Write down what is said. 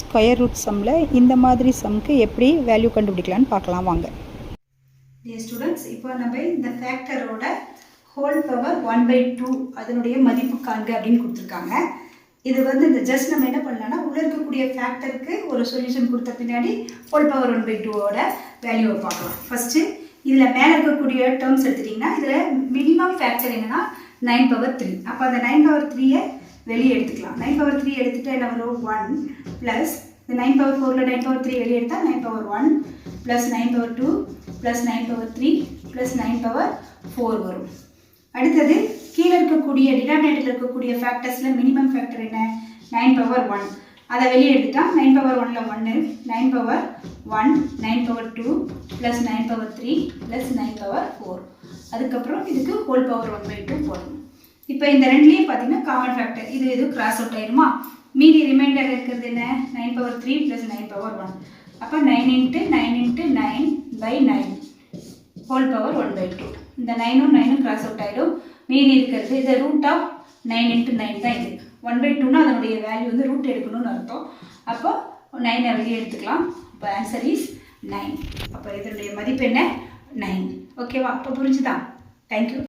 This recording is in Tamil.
ஸ்கொயர் ரூட் சம்மில் இந்த மாதிரி சம்க்கு எப்படி வேல்யூ கண்டுபிடிக்கலான்னு பார்க்கலாம் வாங்க. டியர் ஸ்டூடெண்ட்ஸ், இப்போ நம்ம இந்த ஃபேக்டரோட ஹோல் பவர் 1/2 அதனுடைய மதிப்பு காண்க அப்படின்னு கொடுத்துருக்காங்க. இது இந்த ஜஸ்ட் நம்ம என்ன பண்ணலாம்னா உள்ளே இருக்கக்கூடிய ஃபேக்டருக்கு ஒரு சொல்யூஷன் கொடுத்த பின்னாடி ஹோல் பவர் 1/2ஓட வேல்யூவை பார்க்கலாம். ஃபஸ்ட்டு இதில் மேலே இருக்கக்கூடிய டேர்ம்ஸ் எடுத்துட்டிங்கன்னா இதில் மினிமம் ஃபேக்டர் என்னென்னா 9/3. அப்போ அந்த 9/3 வெளியே எடுத்துக்கலாம். 9/3 எடுத்துகிட்டு என்ன வரும் 1 ப்ளஸ் இந்த 9/4ல் 9/3 வெளியே எடுத்தால் 9/1 ப்ளஸ் 9/2 ப்ளஸ் 9/3 ப்ளஸ் 9/4 வரும். அடுத்தது கீழே இருக்கக்கூடிய டினாமினேட்டரில் இருக்கக்கூடிய ஃபேக்டர்ஸில் மினிமம் ஃபேக்டர் என்ன 9/1. அதை வெளியே எடுத்துட்டால் 9/1ல் 1 9/1 9/2 ப்ளஸ் 9/3 ப்ளஸ் 9/4. அதுக்கப்புறம் இதுக்கு ஹோல் பவர் 1/2 போடணும். இப்போ இந்த ரெண்டுலேயும் பார்த்தீங்கன்னா காமன் ஃபேக்டர் இது கிராஸ் அவுட் ஆயிடுமா? மீதி ரிமைண்டர் இருக்கிறது என்ன 9/3 ப்ளஸ் 9/1. அப்போ 9 × 9 × 9/9 ஹோல் பவர் 1/2. இந்த 9ம் 9ம் கிராஸ் அவுட் ஆகிடும். மீதி இருக்கிறது இது ரூட் ஆஃப் 9 × 9 தான். இது 1/2னா அதனுடைய வேல்யூ ரூட் எடுக்கணும்னு அர்த்தம். அப்போ 9 வெளியே எடுத்துக்கலாம். அப்போ ஆன்சர் இஸ் 9. அப்போ இதனுடைய மதிப்பு என்ன 9. ஓகேவா? அப்போ புரிஞ்சுதான்? தேங்க்யூ.